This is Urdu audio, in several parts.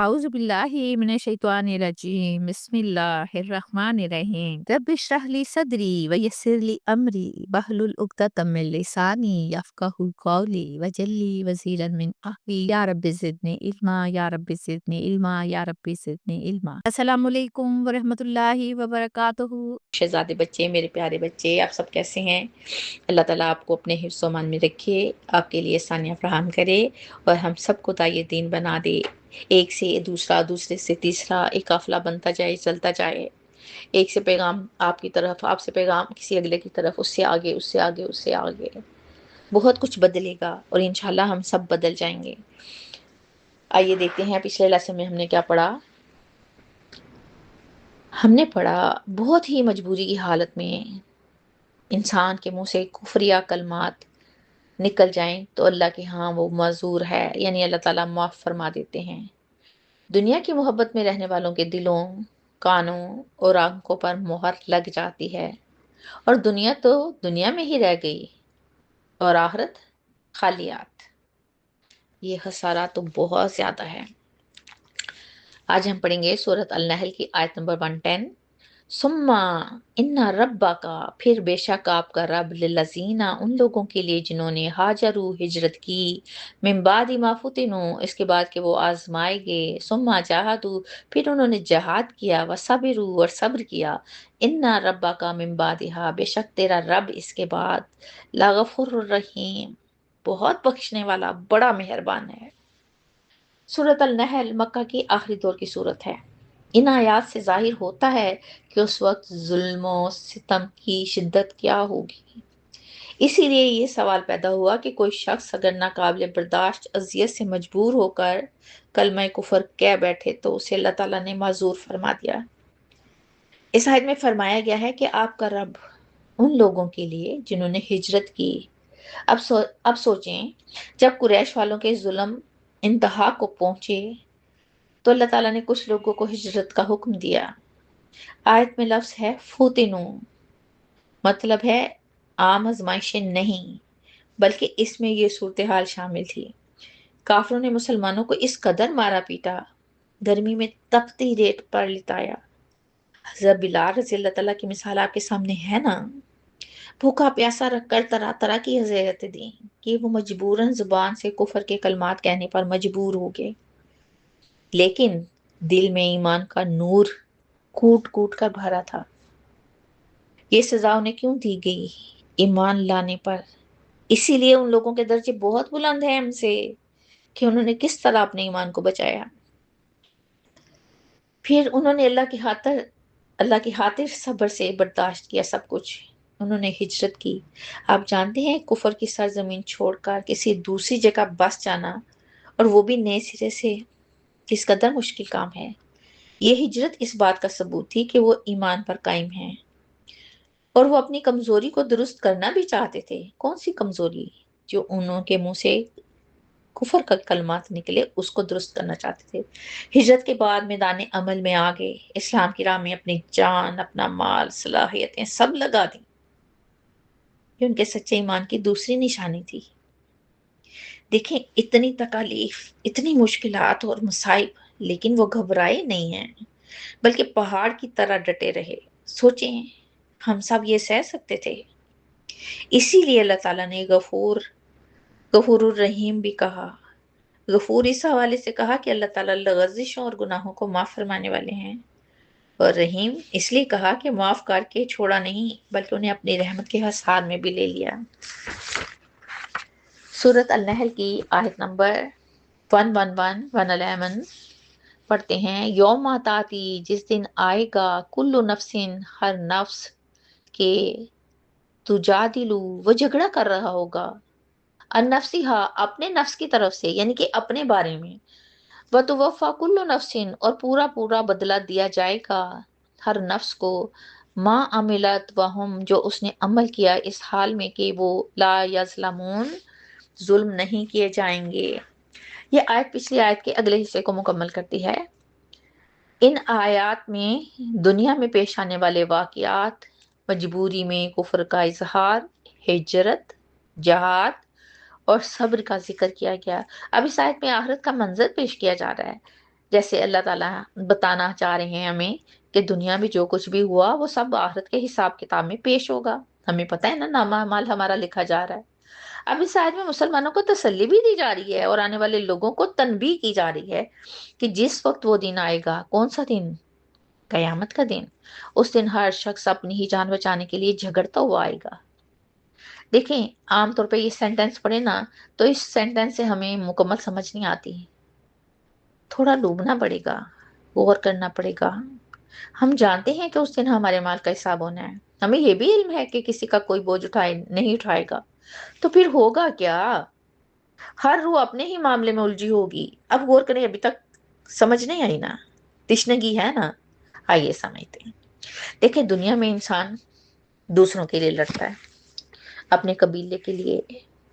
أعوذ بالله من الشيطان الرجيم بسم الله الرحمن الرحيم رب اشرح لي صدري ويسر لي أمري واحلل عقدة من لساني يفقهوا قولي واجعل لي وزيرا من أهلي يا رب زدني علما يا رب زدني علما يا رب زدني علما السلام علیکم ورحمۃ اللہ وبرکاتہ۔ شہزادے بچے، میرے پیارے بچے، آپ سب کیسے ہیں؟ اللہ تعالیٰ آپ کو اپنے حفظ و امان میں رکھے، آپ کے لیے آسانیاں فراہم کرے اور ہم سب کو داعیے دین بنا دے، ایک سے دوسرا، دوسرے سے تیسرا، ایک قافلہ بنتا جائے، چلتا جائے، ایک سے پیغام آپ کی طرف، آپ سے پیغام کسی اگلے کی طرف، اس سے آگے، اس سے آگے، اس سے آگے، بہت کچھ بدلے گا اور انشاءاللہ ہم سب بدل جائیں گے۔ آئیے دیکھتے ہیں پچھلے لیسن میں ہم نے کیا پڑھا۔ ہم نے پڑھا بہت ہی مجبوری کی حالت میں انسان کے منہ سے کفریہ کلمات نکل جائیں تو اللہ کے ہاں وہ معذور ہے، یعنی اللہ تعالیٰ معاف فرما دیتے ہیں۔ دنیا کی محبت میں رہنے والوں کے دلوں، کانوں اور آنکھوں پر مہر لگ جاتی ہے، اور دنیا تو دنیا میں ہی رہ گئی اور آخرت خالیات۔ یہ خسارہ تو بہت زیادہ ہے۔ آج ہم پڑھیں گے سورۃ النحل کی آیت نمبر 110۔ ثم ان ربک، پھر بے شک آپ کا رب، للذین، ان لوگوں کے لیے جنہوں نے ہاجروا، ہجرت کی، من بعد ما فتنوا، اس کے بعد کہ وہ آزمائے گئے، ثم جاہدوا، پھر انہوں نے جہاد کیا، وصبروا، اور صبر کیا، ان ربک من بعدها، بے شک تیرا رب اس کے بعد، لغفور الرحیم، بہت بخشنے والا، بڑا مہربان ہے۔ سورۃ النحل مکہ کی آخری دور کی سورت ہے۔ ان آیات سے ظاہر ہوتا ہے کہ اس وقت ظلم و ستم کی شدت کیا ہوگی۔ اسی لیے یہ سوال پیدا ہوا کہ کوئی شخص اگر ناقابل برداشت اذیت سے مجبور ہو کر کلمہ کفر کہہ بیٹھے تو اسے اللہ تعالیٰ نے معذور فرما دیا۔ اس آیت میں فرمایا گیا ہے کہ آپ کا رب ان لوگوں کے لیے جنہوں نے ہجرت کی۔ اب سوچیں، جب قریش والوں کے ظلم انتہا کو پہنچے تو اللہ تعالیٰ نے کچھ لوگوں کو ہجرت کا حکم دیا۔ آیت میں لفظ ہے فتنو، مطلب ہے عام آزمائشیں نہیں، بلکہ اس میں یہ صورتحال شامل تھی۔ کافروں نے مسلمانوں کو اس قدر مارا پیٹا، گرمی میں تپتی ریت پر لٹایا۔ حضرت بلال رضی اللہ تعالیٰ کی مثال آپ کے سامنے ہے نا، بھوکا پیاسا رکھ کر طرح طرح کی اذیتیں دیں کہ وہ مجبوراً زبان سے کفر کے کلمات کہنے پر مجبور ہو گئے، لیکن دل میں ایمان کا نور کوٹ کوٹ کر بھرا تھا۔ یہ سزا انہیں کیوں دی گئی؟ ایمان لانے پر۔ اسی لیے ان لوگوں کے درجے بہت بلند ہیں ہم سے کہ انہوں نے کس طرح اپنے ایمان کو بچایا۔ پھر انہوں نے اللہ کی خاطر صبر سے برداشت کیا سب کچھ۔ انہوں نے ہجرت کی۔ آپ جانتے ہیں کفر کی سرزمین چھوڑ کر کسی دوسری جگہ بس جانا، اور وہ بھی نئے سرے سے، کس قدر مشکل کام ہے۔ یہ ہجرت اس بات کا ثبوت تھی کہ وہ ایمان پر قائم ہیں، اور وہ اپنی کمزوری کو درست کرنا بھی چاہتے تھے۔ کون سی کمزوری؟ جو انہوں کے منہ سے کفر کا کلمات نکلے، اس کو درست کرنا چاہتے تھے۔ ہجرت کے بعد میدان عمل میں آ گئے، اسلام کی راہ میں اپنی جان، اپنا مال، صلاحیتیں سب لگا دیں۔ یہ ان کے سچے ایمان کی دوسری نشانی تھی۔ دیکھیں، اتنی تکالیف، اتنی مشکلات اور مصائب، لیکن وہ گھبرائے نہیں ہیں، بلکہ پہاڑ کی طرح ڈٹے رہے۔ سوچیں، ہم سب یہ سہ سکتے تھے؟ اسی لیے اللہ تعالیٰ نے غفور الرحیم بھی کہا۔ غفور اس حوالے سے کہا کہ اللہ تعالیٰ لغزشوں اور گناہوں کو معاف فرمانے والے ہیں، اور رحیم اس لیے کہا کہ معاف کر کے چھوڑا نہیں، بلکہ انہیں اپنی رحمت کے حصار میں بھی لے لیا۔ سورۃ النحل کی آیت نمبر 111 پڑھتے ہیں۔ یوم آتاتی، جس دن آئے گا، کل نفس، ہر نفس کے، تجادلو، وہ جھگڑا کر رہا ہوگا، النفسہا، اپنے نفس کی طرف سے، یعنی کہ اپنے بارے میں، وتوفا کل نفس، اور پورا پورا بدلہ دیا جائے گا ہر نفس کو، ما عملت وہم، جو اس نے عمل کیا، اس حال میں کہ وہ لا یظلمون، ظلم نہیں کیے جائیں گے۔ یہ آیت پچھلی آیت کے اگلے حصے کو مکمل کرتی ہے۔ ان آیات میں دنیا میں پیش آنے والے واقعات، مجبوری میں کفر کا اظہار، ہجرت، جہاد اور صبر کا ذکر کیا گیا۔ اب اس آیت میں آخرت کا منظر پیش کیا جا رہا ہے۔ جیسے اللہ تعالیٰ بتانا چاہ رہے ہیں ہمیں کہ دنیا میں جو کچھ بھی ہوا وہ سب آخرت کے حساب کتاب میں پیش ہوگا. ہمیں پتہ ہے نا نامہ اعمال ہمارا لکھا جا رہا ہے. اب اس آیت میں مسلمانوں کو تسلی بھی دی جا رہی ہے اور آنے والے لوگوں کو تنبیہ کی جا رہی ہے کہ جس وقت وہ دن آئے گا. کون سا دن؟ قیامت کا دن. اس دن ہر شخص اپنی ہی جان بچانے کے لیے جھگڑتا ہوا آئے گا. دیکھیں عام طور پہ یہ سینٹینس پڑھے نا تو اس سینٹینس سے ہمیں مکمل سمجھ نہیں آتی. تھوڑا ڈوبنا پڑے گا، غور کرنا پڑے گا. ہم جانتے ہیں کہ اس دن ہمارے مال کا حساب ہونا ہے. ہمیں یہ بھی علم ہے کہ کسی کا کوئی بوجھ نہیں اٹھائے گا. تو پھر ہوگا کیا؟ ہر روح اپنے ہی معاملے میں الجھی ہوگی. اب غور کریں، ابھی تک سمجھ نہیں آئی نا؟ تشنگی ہے نا؟ آئیے سمجھتے ہیں. دیکھیں دنیا میں انسان دوسروں کے لیے لڑتا ہے، اپنے قبیلے کے لیے،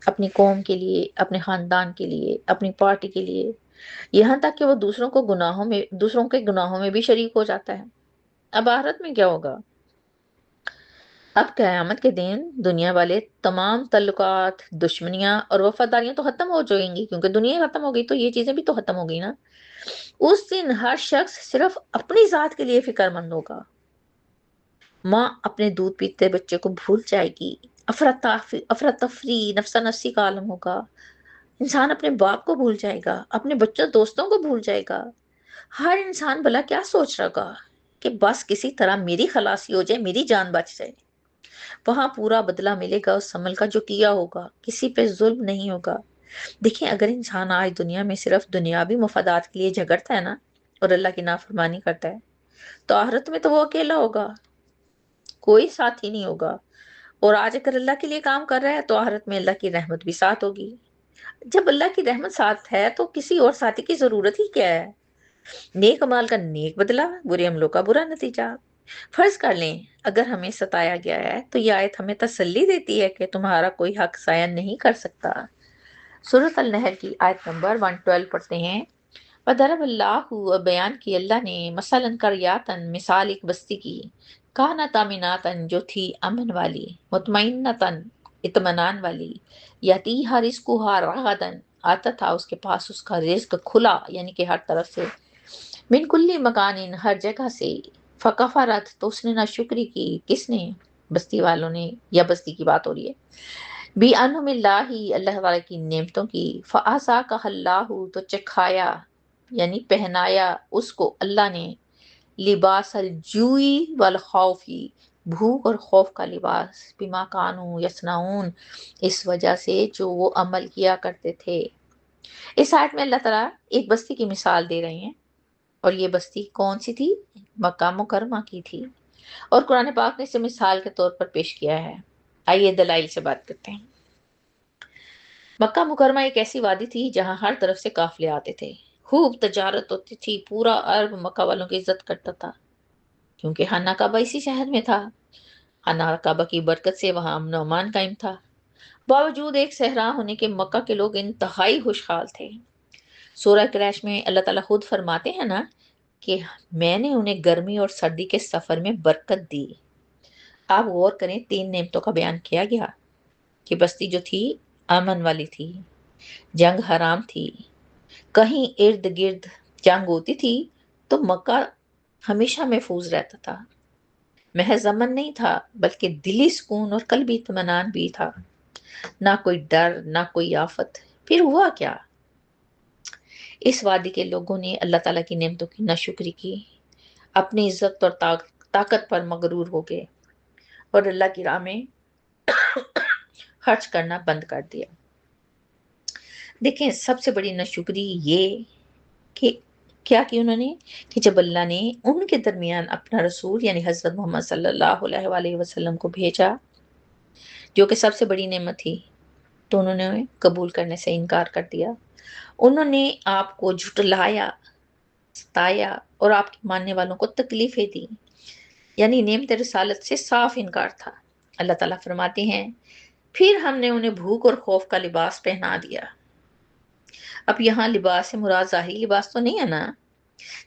اپنی قوم کے لیے، اپنے خاندان کے لیے، اپنی پارٹی کے لیے، یہاں تک کہ وہ دوسروں کے گناہوں میں بھی شریک ہو جاتا ہے. اب آخرت میں کیا ہوگا؟ اب قیامت کے دن دنیا والے تمام تعلقات، دشمنیاں اور وفاداریاں تو ختم ہو جائیں گی، کیونکہ دنیا ختم ہو گئی تو یہ چیزیں بھی تو ختم ہو گئی نا. اس دن ہر شخص صرف اپنی ذات کے لیے فکر مند ہوگا. ماں اپنے دودھ پیتے بچے کو بھول جائے گی. افراتفری نفسا نفسی کا عالم ہوگا. انسان اپنے باپ کو بھول جائے گا، اپنے بچوں دوستوں کو بھول جائے گا. ہر انسان بھلا کیا سوچ رہا گا کہ بس کسی طرح میری خلاصی ہو جائے، میری جان بچ جائے. وہاں پورا بدلہ ملے گا اس عمل کا جو کیا ہوگا. کسی پہ ظلم نہیں ہوگا. دیکھیں اگر انسان آج دنیا میں صرف دنیاوی مفادات کے لیے جھگڑتا ہے نا اور اللہ کی نافرمانی کرتا ہے تو آخرت میں تو وہ اکیلا ہوگا، کوئی ساتھی نہیں ہوگا. اور آج اگر اللہ کے لیے کام کر رہا ہے تو آخرت میں اللہ کی رحمت بھی ساتھ ہوگی. جب اللہ کی رحمت ساتھ ہے تو کسی اور ساتھی کی ضرورت ہی کیا ہے؟ نیک عمال کا نیک بدلہ، برے عملوں کا برا نتیجہ. فرض کر لیں اگر ہمیں ستایا گیا ہے تو یہ آیت ہمیں تسلی دیتی ہے کہ تمہارا کوئی حق ضائع نہیں کر سکتا. سورۃ النحل کی آیت نمبر 112 پڑھتے ہیں. وَضَرَبَ اللَّهُ، اور بیان کی اللہ نے، مثلاً قریاتن، مثال ایک بستی کی، کانت آمناتن، جو تھی امن والی، مطمئنتن، اطمینان والی، یاتیہا رزقہا رغدن، آتا تھا اس کے پاس اس کا رزق کھلا، یعنی کہ ہر طرف سے، من کلی مکان، ہر جگہ سے، فکفرت، تو اس نے ناشکری کی. کس نے؟ بستی والوں نے، یا بستی کی بات ہو رہی ہے. بِأَنْعُمِ اللَّهِ، اللہ تعالیٰ کی نعمتوں کی. فَأَذَاقَهَا اللَّهُ، تو چکھایا یعنی پہنایا اس کو اللہ نے، لباس الجوعی والخوفی، بھوک اور خوف کا لباس، بما کانوا یصنعون، اس وجہ سے جو وہ عمل کیا کرتے تھے. اس آیت میں اللہ تعالیٰ ایک بستی کی مثال دے رہے ہیں، اور یہ بستی کون سی تھی؟ مکہ مکرمہ کی تھی، اور قرآن پاک نے اسے مثال کے طور پر پیش کیا ہے. آئیے دلائل سے بات کرتے ہیں. مکہ مکرمہ ایک ایسی وادی تھی جہاں ہر طرف سے قافلے آتے تھے، خوب تجارت ہوتی تھی، پورا عرب مکہ والوں کی عزت کرتا تھا کیونکہ خانہ کعبہ اسی شہر میں تھا. خانہ کعبہ کی برکت سے وہاں امن و امان قائم تھا. باوجود ایک صحرا ہونے کے مکہ کے لوگ انتہائی خوشحال تھے. سورہ قریش میں اللہ تعالیٰ خود فرماتے ہیں نا کہ میں نے انہیں گرمی اور سردی کے سفر میں برکت دی. آپ غور کریں، 3 نعمتوں کا بیان کیا گیا کہ بستی جو تھی امن والی تھی، جنگ حرام تھی، کہیں ارد گرد جنگ ہوتی تھی تو مکہ ہمیشہ محفوظ رہتا تھا. محض امن نہیں تھا بلکہ دلی سکون اور قلبی اطمینان بھی تھا. نہ کوئی ڈر، نہ کوئی آفت. پھر ہوا کیا؟ اس وادی کے لوگوں نے اللہ تعالیٰ کی نعمتوں کی ناشکری کی، اپنی عزت اور طاقت پر مغرور ہو گئے اور اللہ کی راہ میں خرچ کرنا بند کر دیا. دیکھیں سب سے بڑی ناشکری یہ کہ کیا کی انہوں نے کہ جب اللہ نے ان کے درمیان اپنا رسول یعنی حضرت محمد صلی اللہ علیہ وآلہ وسلم کو بھیجا جو کہ سب سے بڑی نعمت تھی، تو انہوں نے قبول کرنے سے انکار کر دیا. انہوں نے آپ کو جھٹلایا، ستایا اور آپ کے ماننے والوں کو تکلیفیں دی، یعنی نعمت رسالت سے صاف انکار تھا. اللہ تعالیٰ فرماتے ہیں پھر ہم نے انہیں بھوک اور خوف کا لباس پہنا دیا. اب یہاں لباس سے مراد ظاہری لباس تو نہیں ہے نا.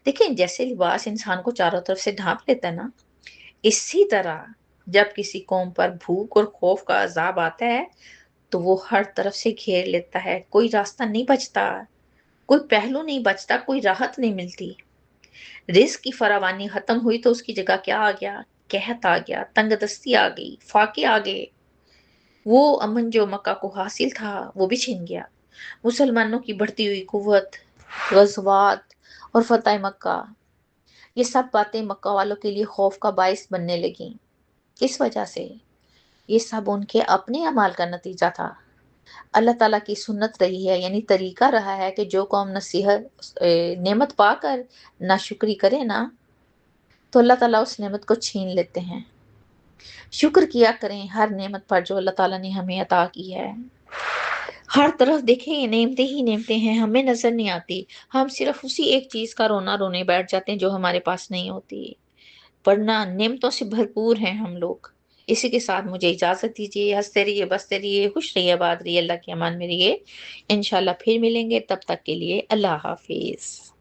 دیکھیں جیسے لباس انسان کو چاروں طرف سے ڈھانپ لیتا ہے نا، اسی طرح جب کسی قوم پر بھوک اور خوف کا عذاب آتا ہے تو وہ ہر طرف سے گھیر لیتا ہے، کوئی راستہ نہیں بچتا، کوئی پہلو نہیں بچتا، کوئی راحت نہیں ملتی۔ رزق کی فراوانی ختم ہوئی تو اس کی جگہ کیا آ گیا؟ قحط آ گیا، تنگ دستی آ گئی، فاقے آ گئے۔ وہ امن جو مکہ کو حاصل تھا وہ بھی چھن گیا۔ مسلمانوں کی بڑھتی ہوئی قوت، غزوات اور فتح مکہ، یہ سب باتیں مکہ والوں کے لیے خوف کا باعث بننے لگیں۔ کس وجہ سے؟ یہ سب ان کے اپنے اعمال کا نتیجہ تھا۔ اللہ تعالیٰ کی سنت رہی ہے، یعنی طریقہ رہا ہے کہ جو قوم نعمت پا کر ناشکری کرے نا، تو اللہ تعالیٰ اس نعمت کو چھین لیتے ہیں۔ شکر کیا کریں ہر نعمت پر جو اللہ تعالیٰ نے ہمیں عطا کی ہے۔ ہر طرف دیکھیں یہ نعمتیں ہی نعمتیں ہیں، ہمیں نظر نہیں آتی۔ ہم صرف اسی ایک چیز کا رونا رونے بیٹھ جاتے ہیں جو ہمارے پاس نہیں ہوتی، ورنہ نعمتوں سے بھرپور ہیں ہم لوگ۔ اسی کے ساتھ مجھے اجازت دیجیے، ہنستے رہیے، بستے رہیے، خوش رہیے، آباد رہیے، اللہ کے امان میں رہیے۔ انشاءاللہ پھر ملیں گے، تب تک کے لیے اللہ حافظ۔